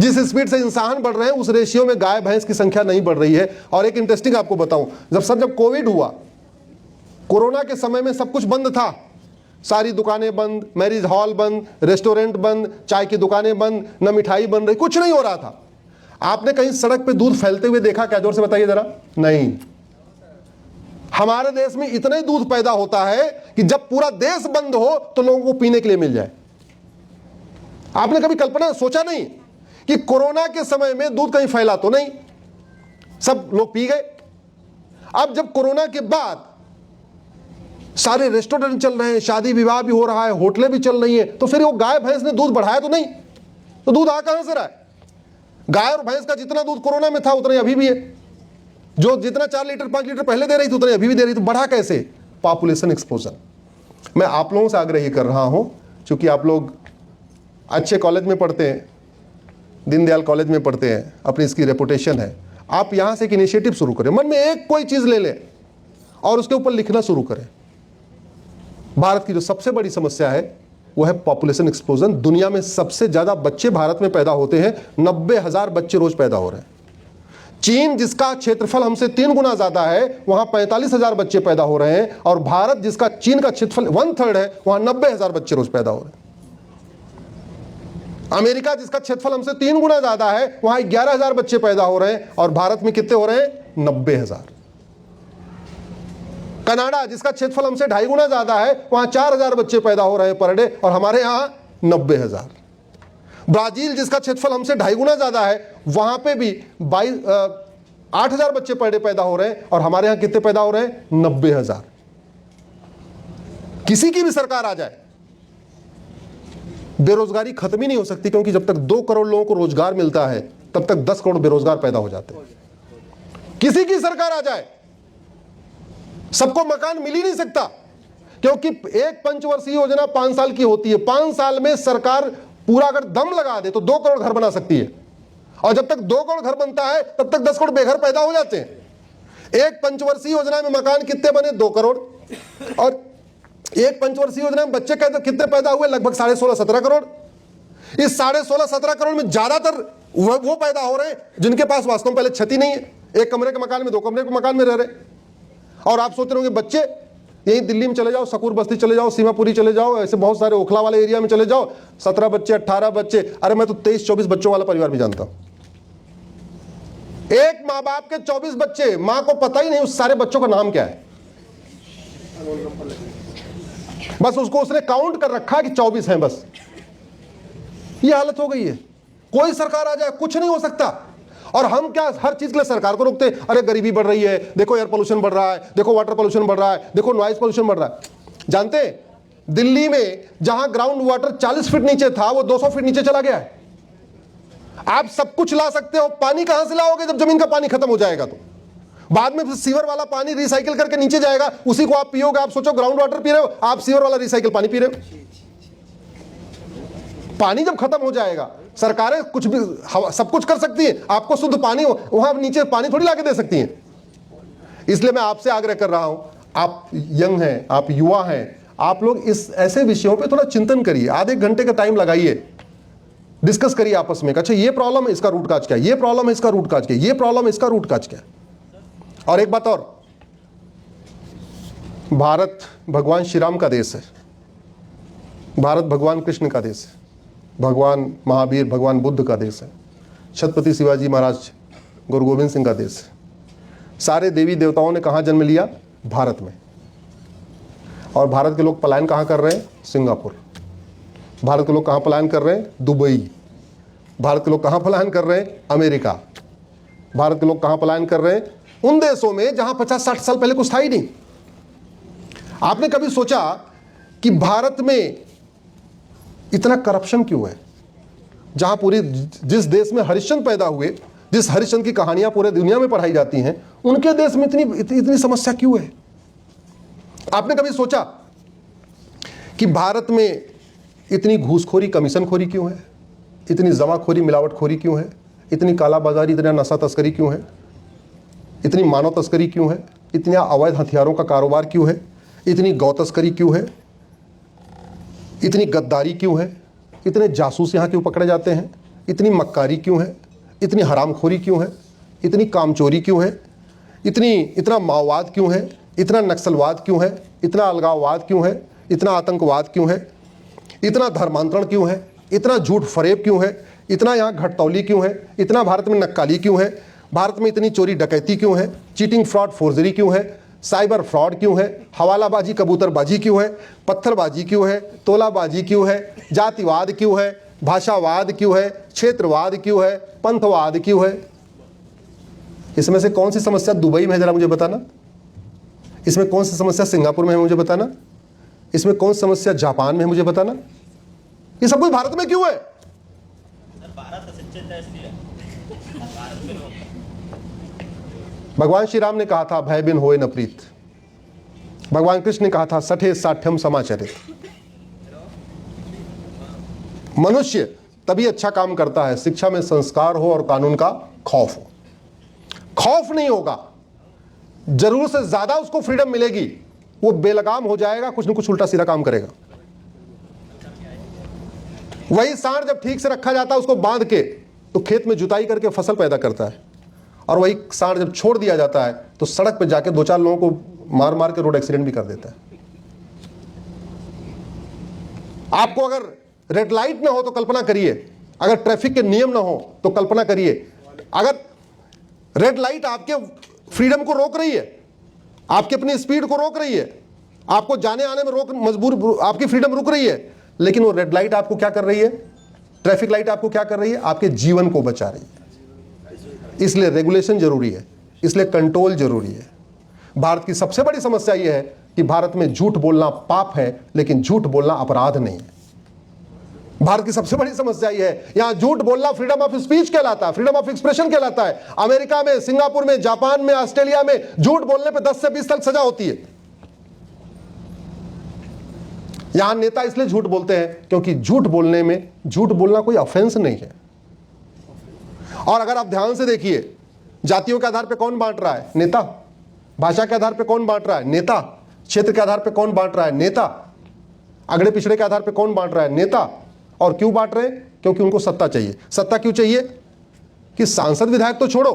जिस स्पीड से इंसान बढ़ रहे हैं उस रेशियो में गाय भैंस की संख्या नहीं बढ़ रही है। और एक इंटरेस्टिंग आपको बताऊं, जब कोविड हुआ, कोरोना के समय में सब कुछ बंद था, सारी दुकानें बंद, मैरिज हॉल बंद, रेस्टोरेंट बंद, चाय की दुकानें बंद, न मिठाई बन रही, कुछ नहीं हो रहा था। आपने कहीं सड़क पे दूध फैलते हुए देखा क्या? जोर से बताइए जरा। नहीं। हमारे देश में इतना ही दूध पैदा होता है कि जब पूरा देश बंद हो तो लोगों को पीने के लिए मिल जाए। आपने कभी कल्पना सोचा नहीं कि कोरोना के समय में दूध कहीं फैला तो नहीं, सब लोग पी गए। अब जब कोरोना के बाद सारे रेस्टोरेंट चल रहे हैं, शादी विवाह भी हो रहा है, होटलें भी चल रही हैं, तो फिर वो गाय भैंस ने दूध बढ़ाया तो नहीं? तो दूध आ कहां से रहा है? गाय और भैंस का जितना दूध कोरोना में था उतना अभी भी है। जो जितना 4 लीटर 5 लीटर पहले दे रही थी उतना अभी भी दे रही थी। बढ़ा कैसे? Population explosion. मैं आप लोगों से आग्रह कर रहा हूं, क्योंकि आप लोग अच्छे कॉलेज में पढ़ते हैं, दीनदयाल कॉलेज में पढ़ते हैं, अपनी इसकी रेपुटेशन है, आप यहां से एक इनिशिएटिव शुरू करें। मन में एक कोई चीज ले लें और उसके ऊपर लिखना शुरू करें। भारत की जो सबसे बड़ी समस्या है वो है पॉपुलेशन एक्सप्लोजन। दुनिया में सबसे ज्यादा बच्चे भारत में पैदा होते हैं, 90,000 बच्चे रोज पैदा हो रहे हैं। चीन जिसका क्षेत्रफल हमसे 3 गुना ज्यादा है, वहां 45,000 बच्चे पैदा हो रहे हैं, और भारत जिसका चीन का क्षेत्रफल 1/3 है, वहां 90,000 बच्चे रोज पैदा हो रहे हैं। अमेरिका जिसका क्षेत्रफल हमसे 3 गुना ज्यादा है, वहां 11,000 बच्चे पैदा हो रहे हैं, और भारत में कितने हो रहे हैं? 90,000। कनाडा जिसका क्षेत्रफल हमसे 2.5 गुना ज्यादा है, वहां 4,000 बच्चे पैदा हो रहे हैं पर डे, और हमारे यहां 90,000। ब्राजील जिसका क्षेत्रफल हमसे 2.5 गुना ज्यादा है, वहां पे भी 8,000 बच्चे पर डे पैदा हो रहे हैं, और हमारे यहां कितने पैदा हो रहे हैं? 90,000। किसी की भी सरकार आ जाए, बेरोजगारी खत्म ही नहीं हो सकती, क्योंकि जब तक 2 करोड़ लोगों को रोजगार मिलता है तब तक 10 करोड़ बेरोजगार पैदा हो जाते हैं। किसी की सरकार आ जाए, सबको मकान मिल ही नहीं सकता, क्योंकि एक पंचवर्षीय योजना 5 साल की होती है। 5 साल में सरकार पूरा अगर दम लगा दे तो 2 करोड़ घर बना सकती है, और जब तक 2 करोड़ घर बनता है तब तक 10 करोड़ बेघर पैदा हो जाते हैं। एक पंचवर्षीय योजना में मकान कितने बने? 2 करोड़। और एक पंचवर्षीय योजना में बच्चे कितने पैदा हुए? लगभग 16.5-17 करोड़। इस 16.5-17 करोड़ में ज्यादातर वो पैदा हो रहे हैं जिनके पास वास्तव में पहले छत ही नहीं है, एक कमरे के मकान में, 2 कमरे के मकान में रह रहे। और आप सोच रहे होंगे बच्चे यही दिल्ली में चले जाओ, सकूर बस्ती चले जाओ, सीमापुरी चले जाओ, ऐसे बहुत सारे ओखला वाले एरिया में चले जाओ, 17 बच्चे 18 बच्चे। अरे मैं तो 23-24 बच्चों वाला परिवार भी जानता हूं। एक माँ बाप के 24 बच्चे, मां को पता ही नहीं उस सारे बच्चों का नाम क्या है, बस उसको उसने काउंट कर रखा कि 24 हैं बस। ये हालत हो गई है। कोई सरकार आ जाए कुछ नहीं हो सकता, और हम क्या हर चीज के लिए सरकार को रोकते हैं? अरे गरीबी बढ़ रही है, देखो एयर पोल्यूशन बढ़ रहा है, देखो वाटर पोल्यूशन बढ़ रहा है, देखो नॉइज पोल्यूशन बढ़ रहा है। जानते हैं दिल्ली में जहां ग्राउंड वाटर 40 फीट नीचे था वो 200 फीट नीचे चला गया है। आप सब कुछ ला सकते हो, पानी कहां से लाओगे जब जमीन का पानी खत्म हो जाएगा? तो बाद में सीवर वाला पानी रिसाइकिल करके नीचे जाएगा, उसी को आप पियोगे। आप सोचो ग्राउंड वाटर पी रहे हो, आप सीवर वाला रिसाइकिल पानी पी रहे हो। पानी जब खत्म हो जाएगा, सरकारें कुछ भी सब कुछ कर सकती हैं, आपको शुद्ध पानी वहां नीचे पानी थोड़ी लाके दे सकती हैं। इसलिए मैं आपसे आग्रह कर रहा हूं, आप यंग हैं, आप युवा हैं, आप लोग इस ऐसे विषयों पे थोड़ा चिंतन करिए, आधे घंटे का टाइम लगाइए, डिस्कस करिए आपस में। अच्छा ये प्रॉब्लम है, इसका रूट काज क्या है, ये प्रॉब्लम है, इसका रूट काज क्या है, ये प्रॉब्लम है, इसका रूट काज क्या है। और एक बात और, भारत भगवान श्री राम का देश है, भारत भगवान कृष्ण का देश है, भगवान महावीर भगवान बुद्ध का देश है, छत्रपति शिवाजी महाराज गुरु गोविंद सिंह का देश है। सारे देवी देवताओं ने कहाँ जन्म लिया? भारत में। और भारत के लोग पलायन कहाँ कर रहे हैं? सिंगापुर। भारत के लोग कहाँ पलायन कर रहे हैं? दुबई। भारत के लोग कहाँ पलायन कर रहे हैं? अमेरिका। भारत के लोग कहाँ पलायन कर रहे हैं? उन देशों में जहां 50-60 साल पहले कुछ था ही नहीं। आपने कभी सोचा कि भारत में इतना करप्शन क्यों है? जहां पूरी जिस देश में हरिश्चंद्र पैदा हुए, जिस हरिश्चंद्र की कहानियां पूरे दुनिया में पढ़ाई जाती हैं, उनके देश में इतनी समस्या क्यों है? आपने कभी सोचा कि भारत में इतनी घूसखोरी कमीशनखोरी क्यों है? इतनी जमाखोरी मिलावटखोरी क्यों है? इतनी कालाबाजारी, इतना नशा तस्करी क्यों है? इतनी मानव तस्करी क्यों है? इतने अवैध हथियारों का कारोबार क्यों है? इतनी गौ तस्करी क्यों है? इतनी गद्दारी क्यों है? इतने जासूस यहाँ क्यों पकड़े जाते हैं? इतनी मक्कारी क्यों है, इतनी हरामखोरी क्यों है, इतनी कामचोरी क्यों है, इतना माओवाद क्यों है, इतना नक्सलवाद क्यों है, इतना अलगाववाद क्यों है, इतना आतंकवाद क्यों है, इतना धर्मांतरण क्यों है, इतना झूठ फरेब क्यों है, इतना यहाँ घटतौली क्यों है, इतना भारत में नक्काली क्यों है, भारत में इतनी चोरी डकैती क्यों है, चीटिंग फ्रॉड फोर्जरी क्यों है, साइबर फ्रॉड क्यों है, हवालाबाजी कबूतरबाजी क्यों है, पत्थरबाजी क्यों है, तोलाबाजी क्यों है, जातिवाद क्यों है, भाषावाद क्यों है, क्षेत्रवाद क्यों है, पंथवाद क्यों है। इसमें से कौन सी समस्या दुबई में है जरा मुझे बताना, इसमें कौन सी समस्या सिंगापुर में है मुझे बताना, इसमें कौन सी समस्या जापान में है मुझे बताना। ये सब कुछ भारत में क्यों है? भगवान श्री राम ने कहा था भय बिन होए न प्रीत। भगवान कृष्ण ने कहा था सठे साठ्यम समाचरित। मनुष्य तभी अच्छा काम करता है शिक्षा में संस्कार हो और कानून का खौफ हो। खौफ नहीं होगा, जरूरत से ज्यादा उसको फ्रीडम मिलेगी, वो बेलगाम हो जाएगा, कुछ न कुछ उल्टा सीधा काम करेगा। वही सांड जब ठीक से रखा जाता है उसको बांध के तो खेत में जुताई करके फसल पैदा करता है, और वही सांड जब छोड़ दिया जाता है तो सड़क पर जाके 2-4 लोगों को मार मार के रोड एक्सीडेंट भी कर देता है। आपको अगर रेड लाइट ना हो तो कल्पना करिए, अगर ट्रैफिक के नियम ना हो तो कल्पना करिए, अगर रेड लाइट आपके फ्रीडम को रोक रही है, आपकी अपनी स्पीड को रोक रही है, आपको जाने आने में रोक मजबूर, आपकी फ्रीडम रुक रही है, लेकिन वो रेड लाइट आपको क्या कर रही है, ट्रैफिक लाइट आपको क्या कर रही है, आपके जीवन को बचा रही है। इसलिए रेगुलेशन जरूरी है, इसलिए कंट्रोल जरूरी है। भारत की सबसे बड़ी समस्या यह है कि भारत में झूठ बोलना पाप है, लेकिन झूठ बोलना अपराध नहीं है। भारत की सबसे बड़ी समस्या यह है, यहां झूठ बोलना फ्रीडम ऑफ स्पीच कहलाता है, फ्रीडम ऑफ एक्सप्रेशन कहलाता है। अमेरिका में, सिंगापुर में, जापान में, ऑस्ट्रेलिया में झूठ बोलने पे 10 से 20 साल सजा होती है। यहां नेता इसलिए झूठ बोलते हैं क्योंकि झूठ बोलने में, झूठ बोलना कोई ऑफेंस नहीं है। और अगर आप ध्यान से देखिए, जातियों के आधार पर कौन बांट रहा है, नेता। भाषा के आधार पर कौन बांट रहा है, नेता। क्षेत्र के आधार पर कौन बांट रहा है, नेता। अगड़े पिछड़े के आधार पर कौन बांट रहा है, नेता। और क्यों बांट रहे हैं? क्योंकि उनको सत्ता चाहिए। सत्ता क्यों चाहिए? कि सांसद विधायक तो छोड़ो,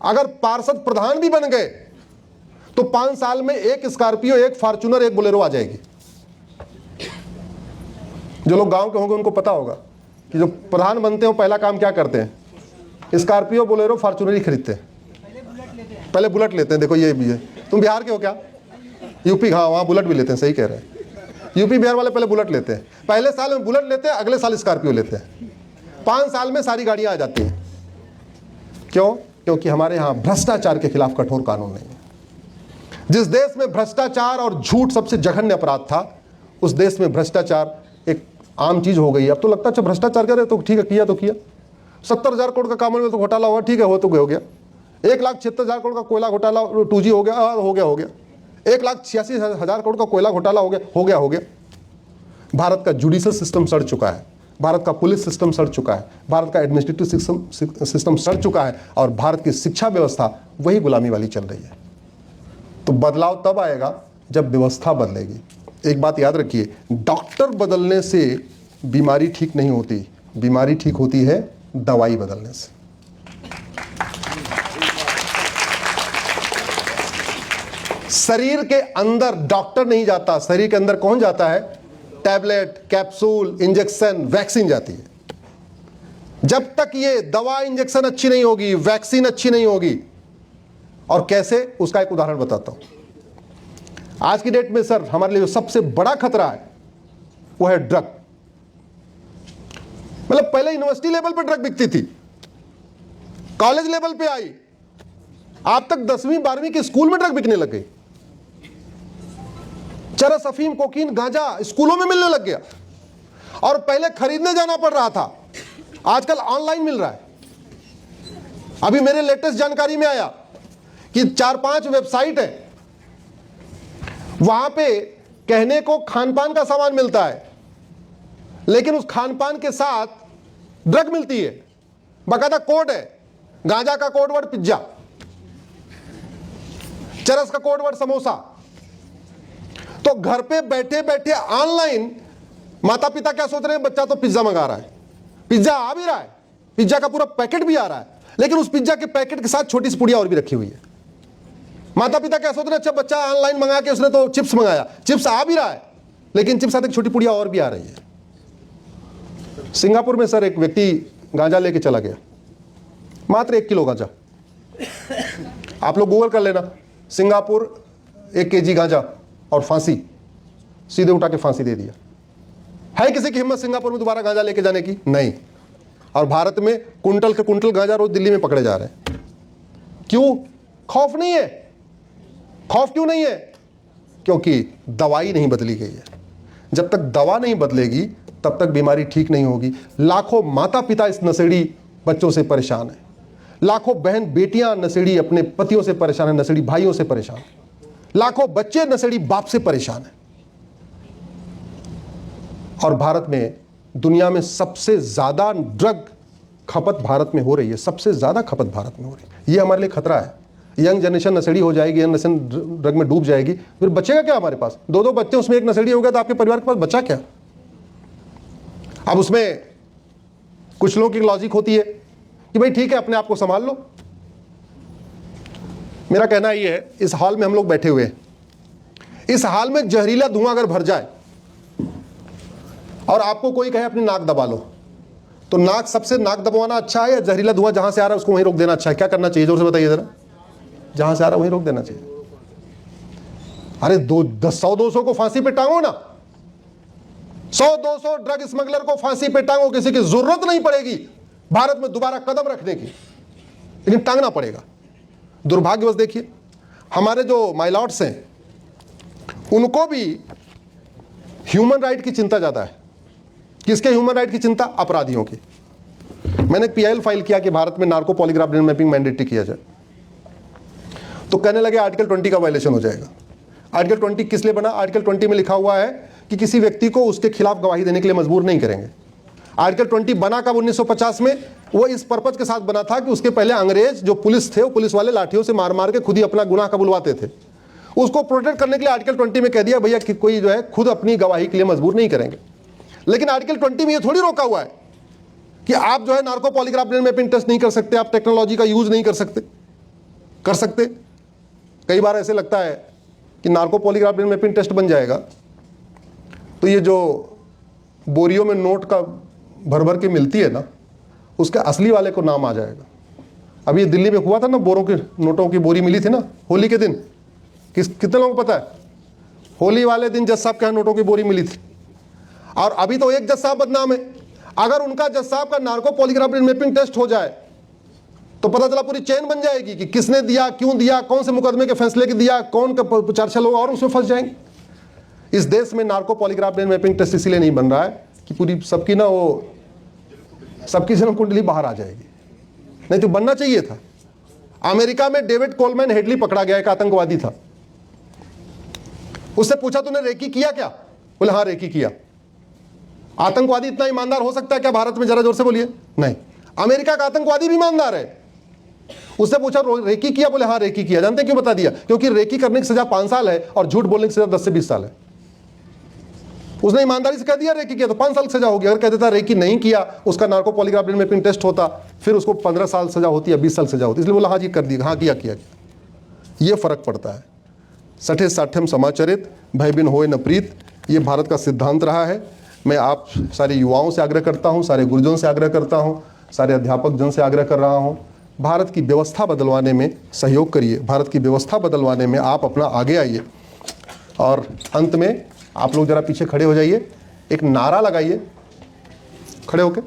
अगर पार्षद प्रधान भी बन गए तो 5 साल में एक स्कॉर्पियो, एक फॉर्च्यूनर, एक बोलेरो आ जाएगी। जो लोग गांव के होंगे उनको पता होगा कि जो प्रधान बनते हो पहला काम क्या करते हैं, स्कॉर्पियो, बोलेरो, फॉर्च्यूनर ही खरीदते हैं। पहले बुलेट लेते हैं। देखो ये भी है। तुम बिहार के हो क्या? यूपी, हाँ वहां बुलेट भी लेते हैं, सही कह रहे हैं। यूपी बिहार वाले पहले बुलेट लेते हैं, पहले साल में बुलेट लेते हैं, अगले साल स्कॉर्पियो लेते हैं। 5 साल में सारी गाड़ियां आ जाती हैं। क्यों? क्योंकि हमारे यहाँ भ्रष्टाचार के खिलाफ कठोर कानून नहीं है। जिस देश में भ्रष्टाचार और झूठ सबसे जघन्य अपराध था, उस देश में भ्रष्टाचार एक आम चीज हो गई है। अब तो लगता है अच्छा भ्रष्टाचार करे तो ठीक है, किया तो किया। 70,000 करोड़ का कॉमनवेल्थ घोटाला हुआ, ठीक है, हो तो हो गया। 1,76,000 करोड़ का कोयला घोटाला 2G हो गया, हो गया। 1,86,000 करोड़ का कोयला घोटाला हो गया। भारत का जुडिशियल सिस्टम सड़ चुका है, भारत का पुलिस सिस्टम सड़ चुका है, भारत का एडमिनिस्ट्रेटिव सिस्टम सड़ चुका है, और भारत की शिक्षा व्यवस्था वही गुलामी वाली चल रही है। तो बदलाव तब आएगा जब व्यवस्था बदलेगी। एक बात याद रखिए, डॉक्टर बदलने से बीमारी ठीक नहीं होती, बीमारी ठीक होती है दवाई बदलने से। शरीर के अंदर डॉक्टर नहीं जाता, शरीर के अंदर कौन जाता है? टैबलेट, कैप्सूल, इंजेक्शन, वैक्सीन जाती है। जब तक ये दवा इंजेक्शन अच्छी नहीं होगी, वैक्सीन अच्छी नहीं होगी। और कैसे, उसका एक उदाहरण बताता हूं। आज की डेट में सर हमारे लिए जो सबसे बड़ा खतरा है वो है ड्रग। मतलब पहले यूनिवर्सिटी लेवल पे ड्रग बिकती थी, कॉलेज लेवल पे आई, आप तक 10वीं 12वीं के स्कूल में ड्रग बिकने लग गई। चरस, अफीम, कोकीन, गांजा स्कूलों में मिलने लग गया। और पहले खरीदने जाना पड़ रहा था, आजकल ऑनलाइन मिल रहा है। अभी मेरे लेटेस्ट जानकारी में आया कि 4-5 वेबसाइट है, वहां पे कहने को खानपान का सामान मिलता है, लेकिन उस खानपान के साथ ड्रग मिलती है। बाकायदा कोड है, गांजा का कोड वर्ड पिज्जा, चरस का कोड वर्ड समोसा। तो घर पे बैठे बैठे ऑनलाइन माता पिता क्या सोच रहे हैं, बच्चा तो पिज्जा मंगा रहा है, पिज्जा आ भी रहा है, पिज्जा का पूरा पैकेट भी आ रहा है, लेकिन उस पिज्जा के पैकेट के साथ छोटी सी पुड़िया और भी रखी हुई है। माता पिता क्या सोचते हैं, अच्छा बच्चा ऑनलाइन मंगा के उसने तो चिप्स मंगाया, चिप्स आ भी रहा है, लेकिन चिप्स साथ एक छोटी पुड़िया और भी आ रही है। सिंगापुर में सर एक व्यक्ति गांजा लेके चला गया, मात्र 1 किलो गांजा। आप लोग गूगल कर लेना, सिंगापुर 1 kg गांजा और फांसी, सीधे उठा के फांसी दे दिया। है किसी की हिम्मत सिंगापुर में दोबारा गांजा लेके जाने की? नहीं। और भारत में कुंटल के कुंटल गांजा रोज दिल्ली में पकड़े जा रहे हैं। क्यों? खौफ नहीं है। खौफ क्यों नहीं है? क्योंकि दवाई नहीं बदली गई है। जब तक दवा नहीं बदलेगी तब तक बीमारी ठीक नहीं होगी। लाखों माता पिता इस नशेड़ी बच्चों से परेशान है, लाखों बहन बेटियां नशेड़ी अपने पतियों से परेशान है, नशेड़ी भाइयों से परेशान है, लाखों बच्चे नशेड़ी बाप से परेशान है। और भारत में दुनिया में सबसे ज्यादा ड्रग खपत भारत में हो रही है, सबसे ज्यादा खपत भारत में हो रही है। ये हमारे लिए खतरा है। यंग जनरेशन नशेड़ी हो जाएगी, यंग जनरेशन ड्रग में डूब जाएगी, फिर बचेगा क्या हमारे पास? 2-2 बच्चे, उसमें एक नशेड़ी हो गया तो आपके परिवार के पास बचा क्या? अब उसमें कुछ लोगों की लॉजिक होती है कि भाई ठीक है अपने आप को संभाल लो। मेरा कहना ये है, इस हॉल में हम लोग बैठे हुए हैं, इस हॉल में जहरीला धुआं अगर भर जाए और आपको कोई कहे अपनी नाक दबा लो, तो नाक दबाना अच्छा है या जहरीला धुआं जहां से आ रहा है उसको वहीं रोक देना अच्छा है? क्या करना चाहिए, जोर से बताइए जरा। जहां से आ रहा है वहीं रोक देना चाहिए। अरे 100-200 को फांसी पे टांगो ना, 100-200 ड्रग स्मगलर को फांसी पे टांगो, किसी की जरूरत नहीं पड़ेगी भारत में दोबारा कदम रखने की, लेकिन टांगना पड़ेगा। दुर्भाग्यवश देखिए हमारे जो माइलॉट्स हैं उनको भी ह्यूमन राइट की चिंता ज्यादा है। किसके ह्यूमन राइट की चिंता? अपराधियों की। मैंने एक PIL फाइल किया कि भारत में narco polygraph brain mapping mandatory किया जाए, तो कहने लगे आर्टिकल 20 का वायलेशन हो जाएगा। आर्टिकल 20 किस लिए बना? आर्टिकल 20 में लिखा हुआ है कि किसी व्यक्ति को उसके खिलाफ गवाही देने के लिए मजबूर नहीं करेंगे। आर्टिकल 20 बना कब? 1950 में। वो इस पर्पज के साथ बना था कि उसके पहले अंग्रेज जो पुलिस थे, वो पुलिस वाले लाठियों से मार मार के खुद ही अपना गुनाह कबुलवाते थे। उसको प्रोटेक्ट करने के लिए आर्टिकल 20 में कह दिया भैया कि कोई जो है खुद अपनी गवाही के लिए मजबूर नहीं करेंगे। लेकिन आर्टिकल 20 में ये थोड़ी रोका हुआ है कि आप जो है narco polygraph brain mapping test नहीं कर सकते, आप टेक्नोलॉजी का यूज नहीं कर सकते। कर सकते। कई बार ऐसे लगता है कि narco polygraph brain mapping test बन जाएगा तो ये जो बोरियों में नोट का भर भर के मिलती है ना, उसके असली वाले को नाम आ जाएगा। अभी ये दिल्ली में हुआ था ना, बोरों के नोटों की बोरी मिली थी ना होली के दिन। कितने लोगों को पता है? होली वाले दिन जज साहब के यहाँ नोटों की बोरी मिली थी। और अभी तो एक जज साहब बदनाम है। अगर उनका जज साहब का narco polygraph brain mapping test हो जाए तो पता चला पूरी चेन बन जाएगी कि किसने दिया, क्यों दिया, कौन से मुकदमे के फैसले के दिया, कौन का चर्चा लोग और उसमें फंस जाएंगे। इस देश में narco polygraph brain mapping test इसीलिए नहीं बन रहा है कि पूरी सबकी ना वो सबकी जन्म कुंडली बाहर आ जाएगी, नहीं तो बनना चाहिए था। अमेरिका में डेविड कोलमैन हेडली पकड़ा गया, एक आतंकवादी था। उससे पूछा तूने रेकी किया क्या? बोले हाँ रेकी किया। आतंकवादी इतना ईमानदार हो सकता है क्या भारत में? जरा जोर से बोलिए। नहीं। अमेरिका का आतंकवादी भी ईमानदार है। उससे पूछा रेकी किया? बोले हाँ रेकी किया। जानते क्यों? बता दिया, क्योंकि रेकी करने की सजा 5 साल है और झूठ बोलने की सजा 10 से 20 साल है। उसने ईमानदारी से कह दिया रेकी किया तो 5 साल की सजा होगी। अगर कह देता रेकी नहीं किया, उसका narco polygraph brain mapping test होता, फिर उसको 15 साल सजा होती है, 20 साल सजा होती। इसलिए बोला हाँ जी कर दिया, हाँ किया। ये फर्क पड़ता है। सठे साठ्यम समाचरित भय बिन होए न प्रीत, ये भारत का सिद्धांत रहा है। मैं आप सारे युवाओं से आग्रह करता हूँ, सारे गुरुजनों से आग्रह करता हूँ, सारे अध्यापक जन से आग्रह कर रहा हूँ, भारत की व्यवस्था बदलवाने में सहयोग करिए। भारत की व्यवस्था बदलवाने में आप अपना आगे आइए। और अंत में आप लोग जरा पीछे खड़े हो जाइए, एक नारा लगाइए, खड़े होके।